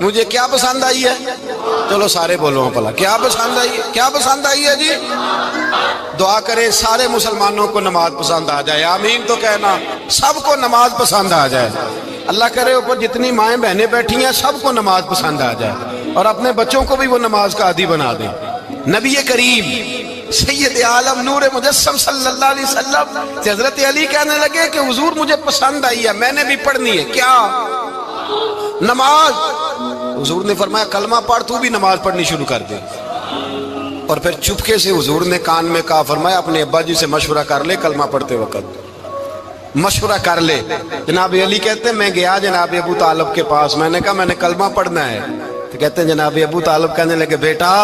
مجھے کیا پسند آئی ہے؟ چلو سارے بولو پلا کیا پسند آئی ہے؟ کیا پسند آئی ہے جی؟ دعا کرے سارے مسلمانوں کو نماز پسند آ جائے، آمین تو کہنا، سب کو نماز پسند آ جائے۔ اللہ کرے اوپر جتنی مائیں بہنیں بیٹھی ہیں سب کو نماز پسند آ جائے، اور اپنے بچوں کو بھی وہ نماز کا عادی بنا دیں۔ نبی کریم سید عالم نور مجسم صلی اللہ علیہ وسلم سے حضرت علی کہنے لگے کہ حضور مجھے پسند آئی ہے، میں نے بھی پڑھنی ہے۔ کیا؟ نماز۔ حضور نے فرمایا کلمہ پڑھ، تو بھی نماز پڑھنی شروع کر دے۔ اور پھر چپکے سے حضور نے کان میں کہا، فرمایا اپنے ابا جی سے مشورہ کر لے کلمہ پڑھتے وقت، مشورہ کر لے۔ جناب علی کہتے ہیں میں گیا جناب ابو طالب کے پاس، میں نے کہا میں نے کلمہ پڑھنا ہے، تو کہتے ہیں جناب ابو طالب کہنے لگے بیٹا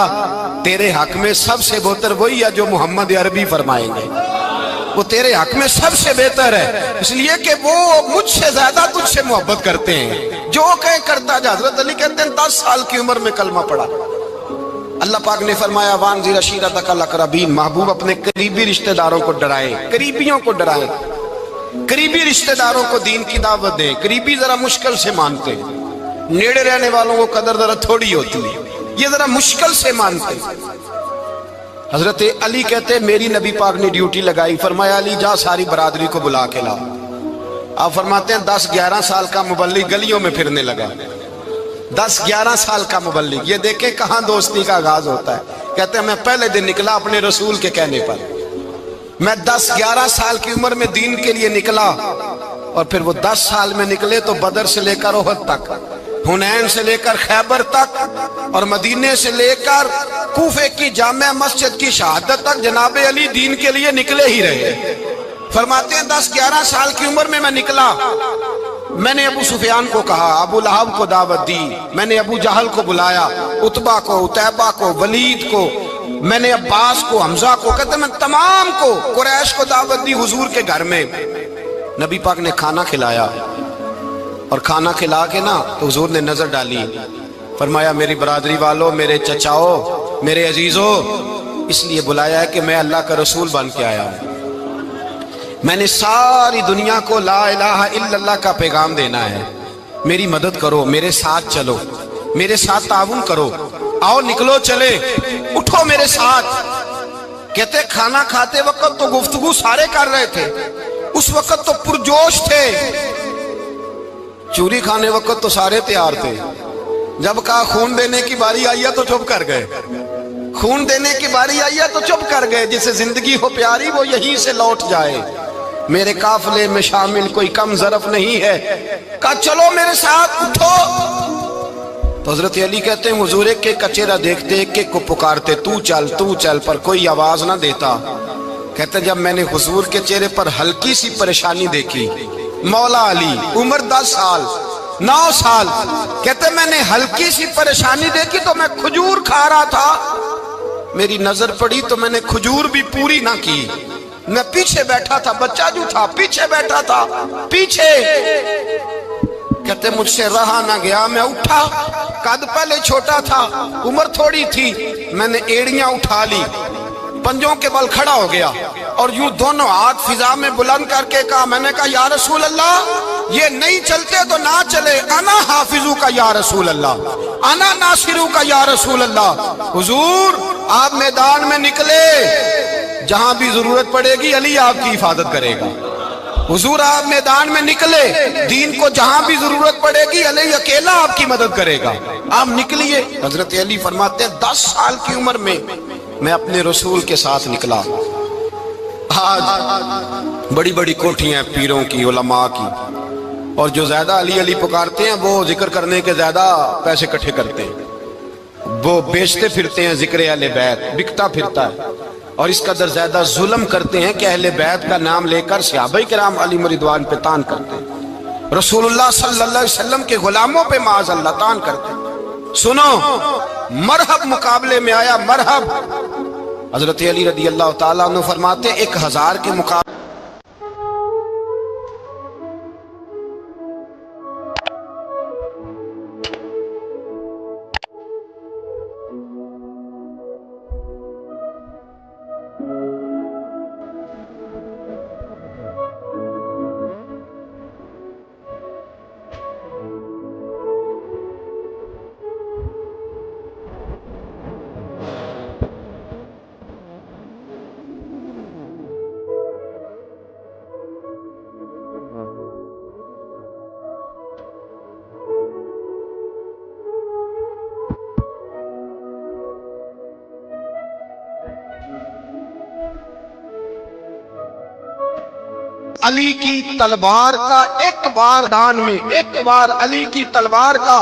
تیرے حق میں سب سے بہتر وہی ہے جو محمد عربی فرمائیں گے، وہ تیرے حق میں سب سے بہتر ہے، اس لیے کہ وہ مجھ سے زیادہ تجھ سے محبت کرتے ہیں، جو کہیں کرتا جا۔ حضرت علی کہتے ہیں 10 سال کی عمر میں کلمہ پڑھا۔ اللہ پاک نے فرمایا وانذر عشیرتک الاقربین، محبوب اپنے قریبی رشتہ داروں کو ڈرائیں، قریبیوں کو ڈرائیں، قریبی رشتہ داروں کو دین کی دعوت دیں۔ قریبی ذرا مشکل سے مانتے، نیڑے رہنے والوں کو قدر ذرا تھوڑی ہوتی ہے، یہ ذرا مشکل سے مانتے۔ حضرت علی کہتے ہیں میری نبی پاک نے ڈیوٹی لگائی، فرمایا علی جا ساری برادری کو بلا کے لا۔ آپ فرماتے ہیں 10-11 سال کا مبلغ گلیوں میں پھرنے لگا، 10-11 سال کا مبلغ۔ یہ دیکھیں کہاں دوستی کا آغاز ہوتا ہے۔ کہتے ہیں میں پہلے دن نکلا اپنے رسول کے کہنے پر، میں 10-11 سال کی عمر میں دین کے لیے نکلا، اور پھر وہ 10 سال میں نکلے تو بدر سے لے کر احد تک، حنین سے لے کر خیبر تک، اور مدینے سے لے کر کوفے کی جامع مسجد کی شہادت تک جناب علی دین کے لیے نکلے ہی رہے۔ فرماتے ہیں 10-11 سال کی عمر میں نکلا، میں نے ابو سفیان کو کہا، ابو لہب کو دعوت دی، میں نے ابو جہل کو بلایا، عتبہ کو، عتیبہ کو، ولید کو، میں نے عباس کو، حمزہ کو، کہتے میں تمام کو، قریش کو دعوت دی حضور کے گھر میں۔ نبی پاک نے کھانا کھلایا، اور کھانا کھلا کے نا تو حضور نے نظر ڈالی، فرمایا میری برادری والوں، میرے چچاؤ، میرے عزیزوں، اس لیے بلایا ہے کہ میں اللہ کا رسول بن کے آیا ہوں، میں نے ساری دنیا کو لا الہ الا اللہ کا پیغام دینا ہے، میری مدد کرو، میرے ساتھ چلو، میرے ساتھ تعاون کرو، آؤ نکلو چلے، اٹھو میرے ساتھ۔ کہتے کھانا کھاتے وقت تو گفتگو سارے کر رہے تھے، اس وقت تو پرجوش تھے، چوری کھانے وقت تو سارے تیار تھے، جب کہا خون دینے کی باری آئی ہے تو چپ کر گئے، خون دینے کی باری آئی ہے تو چپ کر گئے، جسے زندگی ہو پیاری وہ یہیں سے لوٹ جائے، میرے قافلے میں شامل کوئی کم ظرف نہیں ہے، کہا چلو میرے ساتھ اٹھو۔ تو حضرت علی کہتے ہیں حضور ایک ایک کا چہرہ دیکھتے، ایک ایک کو پکارتے، تو چل، پر کوئی آواز نہ دیتا۔ کہتے جب میں نے حضور کے چہرے پر ہلکی سی پریشانی دیکھی، مولا علی عمر 10 سال 9 سال، کہتے میں نے ہلکی سی پریشانی دیکھی تو میں کھجور کھا رہا تھا، میری نظر پڑی تو میں نے کھجور بھی پوری نہ کی، میں پیچھے بیٹھا تھا، بچہ جو تھا پیچھے بیٹھا تھا، پیچھے۔ کہتے مجھ سے رہا نہ گیا، میں اٹھا، قد پہلے چھوٹا تھا، عمر تھوڑی تھی، میں نے ایڑیاں اٹھا لی، پنجوں کے بل کھڑا ہو گیا، اور یوں دونوں ہاتھ فضا میں بلند کر کے کہا، میں نے کہا یا رسول اللہ یہ نہیں چلتے تو نہ چلے، انا حافظو کا یا رسول اللہ، انا ناصرو کا یا رسول اللہ۔ حضور آپ میدان میں نکلے، جہاں بھی ضرورت پڑے گی علی آپ کی حفاظت کرے گا۔ حضور آپ میدان میں نکلے، دین کو جہاں بھی ضرورت پڑے گی علی اکیلا آپ کی مدد کرے گا، آپ نکلیے۔ حضرت علی فرماتے ہیں 10 سال کی عمر میں میں اپنے رسول کے ساتھ نکلا۔ آج بڑی بڑی کوٹھیاں پیروں کی، علماء کی، اور جو زیادہ علی علی پکارتے ہیں وہ ذکر کرنے کے زیادہ پیسے اکٹھے کرتے ہیں، وہ بیچتے پھرتے ہیں، ذکر اہل بیت بکتا پھرتا ہے، اور اس قدر زیادہ ظلم کرتے ہیں کہ اہل بیت کا نام لے کر صحابہ کرام علی رضوان پہ تان کرتے ہیں، رسول اللہ صلی اللہ علیہ وسلم کے غلاموں پہ معاذ اللہ تان کرتے ہیں۔ سنو مرحب مقابلے میں آیا، مرحب۔ حضرت علی رضی اللہ تعالیٰ عنہ فرماتے 1000 کے مقابلے علی کی تلوار کا ایک بار دان میں، ایک بار علی کی تلوار کا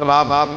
آپ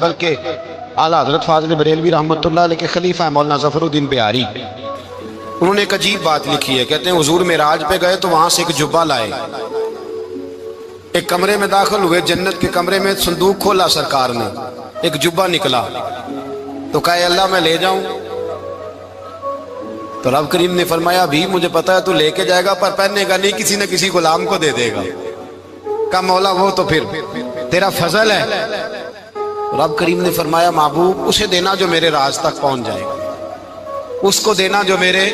بلکہ اعلیٰ حضرت فاضل بریلوی رحمۃ اللہ علیہ کے خلیفہ ہیں مولانا ظفر الدین بیاری، انہوں نے ایک عجیب بات لکھی ہے. کہتے ہیں حضور معراج پہ گئے تو وہاں سے ایک جبہ لائے، ایک کمرے میں داخل ہوئے، جنت کے کمرے میں صندوق کھولا سرکار نے، ایک جبہ نکلا تو کہا اللہ میں لے جاؤں؟ تو رب کریم نے فرمایا بھی مجھے پتا ہے تو لے کے جائے گا پر پہننے گا نہیں، کسی نہ کسی غلام کو دے دے گا. کہا مولا وہ تو پھر تیرا فضل ہے. رب کریم نے فرمایا محبوب اسے دینا جو میرے راز تک پہنچ جائے گا، اس کو دینا جو میرے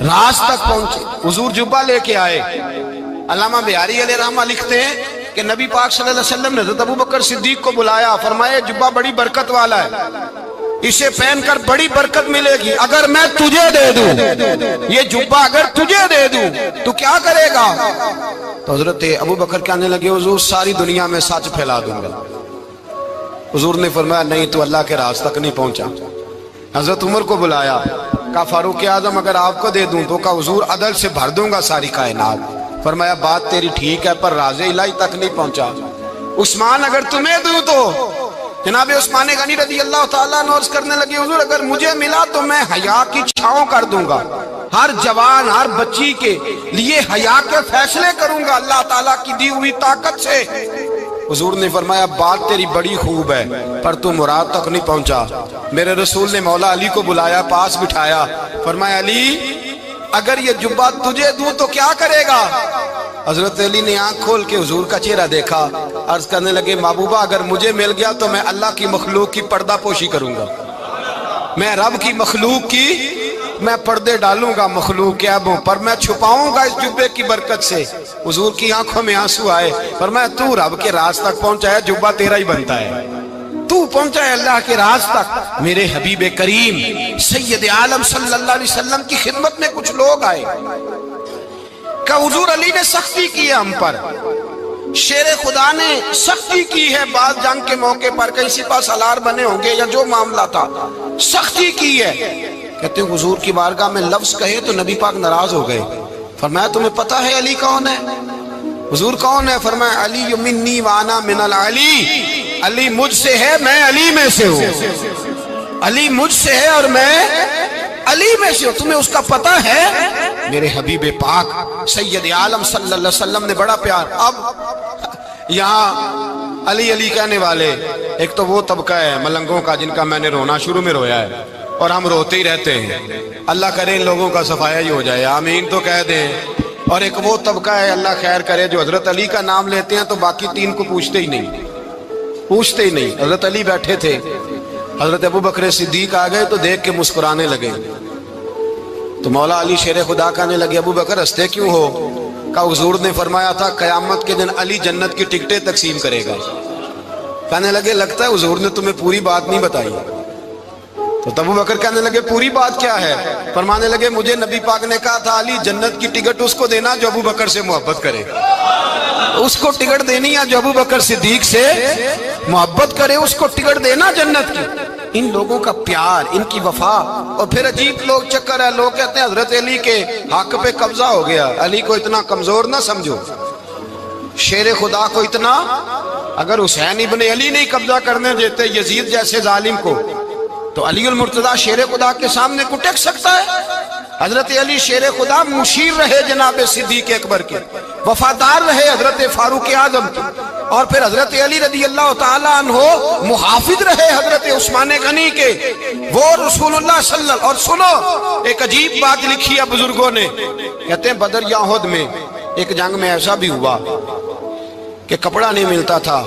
راز تک پہنچے. حضور جبہ لے کے آئے. علامہ بیاری علیہ رحمہ لکھتے ہیں کہ نبی پاک صلی اللہ علیہ وسلم نے حضرت ابوبکر صدیق کو بلایا، فرمایا جبہ بڑی برکت والا ہے، اسے پہن کر بڑی برکت ملے گی، اگر میں تجھے دے دوں یہ جبہ، اگر تجھے دے دوں تو کیا کرے گا؟ تو حضرت ابوبکر کہنے لگے حضور ساری دنیا میں سچ پھیلا دوں گا. حضور نے فرمایا نہیں تو اللہ کے راز تک نہیں پہنچا. حضرت عمر کو بلایا، کہا فاروق اعظم اگر آپ کو دے دوں تو کہا حضور عدل سے بھر دوں گا ساری کائنات. فرمایا بات تیری ٹھیک ہے پر راز الہی تک نہیں پہنچا. عثمان اگر تمہیں دوں تو جناب عثمان غنی رضی اللہ تعالیٰ عنہ عرض کرنے لگے حضور اگر مجھے ملا تو میں حیا کی چھاؤں کر دوں گا، ہر جوان ہر بچی کے لیے حیا کے فیصلے کروں گا اللہ تعالیٰ کی دی ہوئی طاقت سے. حضور نے فرمایا بات تیری بڑی خوب ہے پر تو مراد تک نہیں پہنچا. میرے رسول نے مولا علی کو بلایا، پاس بٹھایا، فرمایا علی اگر یہ جبہ تجھے دوں تو کیا کرے گا؟ حضرت علی نے آنکھ کھول کے حضور کا چہرہ دیکھا، عرض کرنے لگے محبوبہ اگر مجھے مل گیا تو میں اللہ کی مخلوق کی پردہ پوشی کروں گا، میں رب کی مخلوق کی میں پردے ڈالوں گا مخلوق کے عیبوں پر، میں چھپاؤں گا اس جبے کی برکت سے. حضور کی آنکھوں میں آنسو آئے، فرمایا تو رب کے راز تک پہنچا ہے، جبہ تیرا ہی بنتا ہے، تو پہنچا ہے اللہ کے راز تک. میرے حبیب کریم سید عالم صلی اللہ علیہ وسلم کی خدمت میں کچھ لوگ آئے کہ حضور علی نے سختی کی ہے ہم پر، شیر خدا نے سختی کی ہے بعض جنگ کے موقع پر، کہیں سپہ سالار بنے ہوں گے یا جو معاملہ تھا، سختی کی ہے. کہتے ہیں حضور کی بارگاہ میں لفظ کہے تو نبی پاک ناراض ہو گئے. فرمایا تمہیں پتہ ہے علی کون ہے؟ حضور کون ہے؟ فرمایا علی منی وانا من العلی، علی مجھ سے ہے میں علی میں سے ہوں. علی مجھ سے ہے اور میں علی میں سے ہوں. تمہیں اس کا پتہ ہے؟ میرے حبیب پاک سید عالم صلی اللہ علیہ وسلم نے بڑا پیار. اب یہاں علی علی کہنے والے ایک تو وہ طبقہ ہے ملنگوں کا جن کا میں نے رونا شروع میں رویا ہے اور ہم روتے ہی رہتے ہیں. اللہ کرے ان لوگوں کا صفایا ہی ہو جائے، آمین تو کہہ دیں. اور ایک وہ طبقہ ہے اللہ خیر کرے جو حضرت علی کا نام لیتے ہیں تو باقی تین کو پوچھتے ہی نہیں. حضرت علی بیٹھے تھے، حضرت ابو بکر صدیق آ گئے تو دیکھ کے مسکرانے لگے. تو مولا علی شیر خدا کہنے لگے ابو بکر ہنستے کیوں ہو؟ کہا حضور نے فرمایا تھا قیامت کے دن علی جنت کی ٹکٹیں تقسیم کرے گا. کہنے لگے لگتا ہے حضور نے تمہیں پوری بات نہیں بتائی. تو ابو بکر کہنے لگے پوری بات کیا ہے؟ فرمانے لگے مجھے نبی پاک نے کہا تھا علی جنت کی ٹکٹ اس کو دینا جو ابو بکر سے محبت کرے. اس کو ٹکٹ دینی ہے جو ابو بکر صدیق سے محبت کرے، اس کو ٹکٹ دینا جنت کی. ان لوگوں کا پیار، ان کی وفا. اور پھر عجیب لوگ چکر ہے، لوگ کہتے ہیں حضرت علی کے حق پہ قبضہ ہو گیا. علی کو اتنا کمزور نہ سمجھو، شیر خدا کو اتنا. اگر حسین ابن علی نہیں قبضہ کرنے دیتے یزید جیسے ظالم کو تو علی المرتضیٰ شیر خدا کے سامنے کو ٹک سکتا ہے؟ حضرت علی شیر خدا مشیر رہے جناب صدیق اکبر کے، وفادار رہے حضرت فاروق اعظم کے، اور پھر حضرت علی رضی اللہ تعالیٰ عنہ محافظ رہے حضرت عثمان غنی کے. وہ رسول اللہ صلی اللہ. اور سنو ایک عجیب بات لکھی ہے بزرگوں نے، کہتے ہیں بدر یا احد میں ایک جنگ میں ایسا بھی ہوا کہ کپڑا نہیں ملتا تھا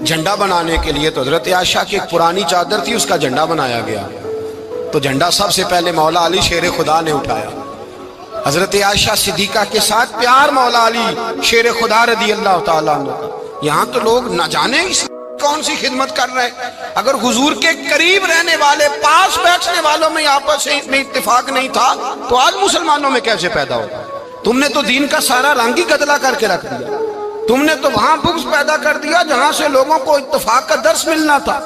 جھنڈا بنانے کے لیے. تو حضرت عائشہ کی ایک پرانی چادر تھی، اس کا جھنڈا بنایا گیا. تو جھنڈا سب سے پہلے مولا علی شیر خدا نے اٹھایا. حضرت عائشہ صدیقہ کے ساتھ پیار مولا علی شیر خدا رضی اللہ تعالیٰ عنہ. یہاں تو لوگ نہ جانے کون سی خدمت کر رہے ہیں. اگر حضور کے قریب رہنے والے پاس بیٹھنے والوں میں آپس میں اتفاق نہیں تھا تو آج مسلمانوں میں کیسے پیدا ہوگا؟ تم نے تو دین کا سارا رنگ ہی گدلا کر کے رکھ دیا. تم نے تو وہاں بغض پیدا کر دیا جہاں سے لوگوں کو اتفاق کا درس ملنا تھا،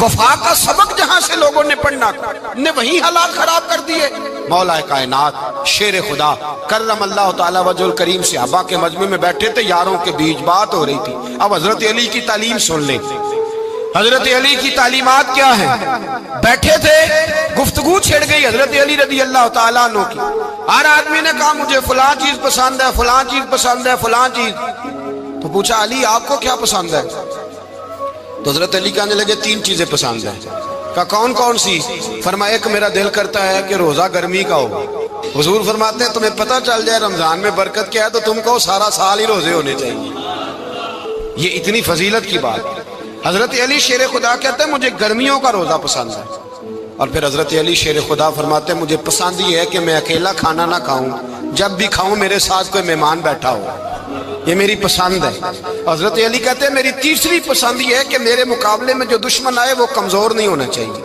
وفا کا سبق جہاں سے لوگوں نے پڑھنا تھا، نے وہی حالات خراب کر دیے. مولا کائنات شیر خدا کرم اللہ تعالیٰ وجہ الکریم صحابہ کے مجمع میں بیٹھے تھے، یاروں کے بیچ بات ہو رہی تھی. اب حضرت علی کی تعلیم سن لیں. حضرت علی کی تعلیمات کیا ہیں؟ بیٹھے تھے، گفتگو چھڑ گئی حضرت علی رضی اللہ تعالیٰ عنہ کی. ہر آدمی نے کہا مجھے فلاں چیز پسند ہے، فلاں چیز پسند ہے، فلاں چیز. تو پوچھا علی آپ کو کیا پسند ہے؟ تو حضرت علی کہنے لگے تین چیزیں پسند ہیں. کہا کون کون سی؟ فرمایا ایک میرا دل کرتا ہے کہ روزہ گرمی کا ہو. حضور فرماتے ہیں تمہیں پتہ چل جائے رمضان میں برکت کیا ہے تو تم کو سارا سال ہی روزے ہونے چاہیے. یہ اتنی فضیلت کی بات. حضرت علی شیر خدا کہتے ہیں مجھے گرمیوں کا روزہ پسند ہے. اور پھر حضرت علی شیر خدا فرماتے ہیں مجھے پسند یہ ہے کہ میں اکیلا کھانا نہ کھاؤں، جب بھی کھاؤں میرے ساتھ کوئی مہمان بیٹھا ہو، یہ میری پسند ہے. حضرت علی کہتے ہیں میری تیسری پسند یہ ہے کہ میرے مقابلے میں جو دشمن آئے وہ کمزور نہیں ہونا چاہیے،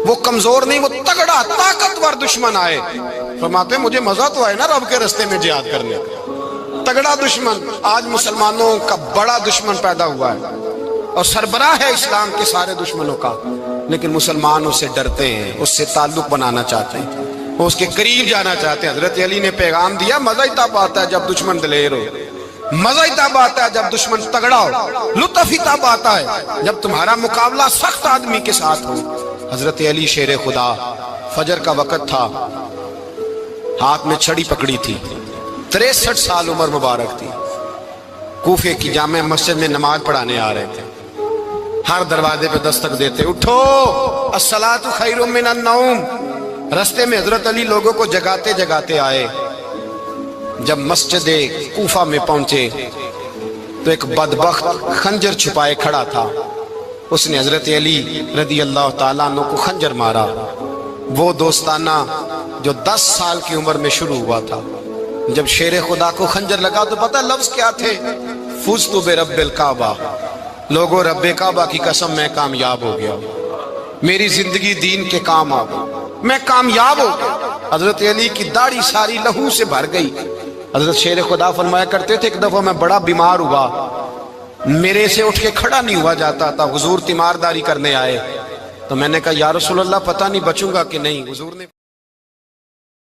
وہ کمزور نہیں، وہ تگڑا طاقتور دشمن آئے. فرماتے ہیں مجھے مزہ تو آئے نا رب کے رستے میں جہاد کرنے کا. تگڑا دشمن. آج مسلمانوں کا بڑا دشمن پیدا ہوا ہے اور سربراہ ہے اسلام کے سارے دشمنوں کا، لیکن مسلمان اس سے ڈرتے ہیں، اس سے تعلق بنانا چاہتے ہیں، وہ اس کے قریب جانا چاہتے ہیں. حضرت علی نے پیغام دیا مزہ ہی تب آتا ہے جب دشمن دلیر ہو، مزہ ہی تب آتا ہے جب دشمن تگڑا ہو، لطف ہی تب آتا ہے جب تمہارا مقابلہ سخت آدمی کے ساتھ ہو. حضرت علی شیر خدا، فجر کا وقت تھا، ہاتھ میں چھڑی پکڑی تھی، 63 سال عمر مبارک تھی. کوفے کی جامع مسجد میں نماز پڑھانے آ رہے تھے. ہر دروازے پہ دستک دیتے اٹھو الصلاۃ خیر من النوم. رستے میں حضرت علی لوگوں کو جگاتے جگاتے آئے. جب مسجد کوفہ میں پہنچے تو ایک بدبخت خنجر چھپائے کھڑا تھا. اس نے حضرت علی رضی اللہ تعالیٰ عنہ کو خنجر مارا. وہ دوستانہ جو 10 سال کی عمر میں شروع ہوا تھا. جب شیر خدا کو خنجر لگا تو پتہ لفظ کیا تھے؟ فزت برب الکعبہ. لوگوں رب کعبہ کی قسم میں کامیاب ہو گیا، میری زندگی دین کے کام آ گئی، میں کامیاب ہو گیا. حضرت علی کی داڑھی ساری لہو سے بھر گئی. حضرت شیر خدا فرمایا کرتے تھے ایک دفعہ میں بڑا بیمار ہوا، میرے سے اٹھ کے کھڑا نہیں ہوا جاتا تھا. حضور تیمارداری کرنے آئے. تو میں نے کہا یا رسول اللہ پتہ نہیں بچوں گا کہ نہیں. حضور نے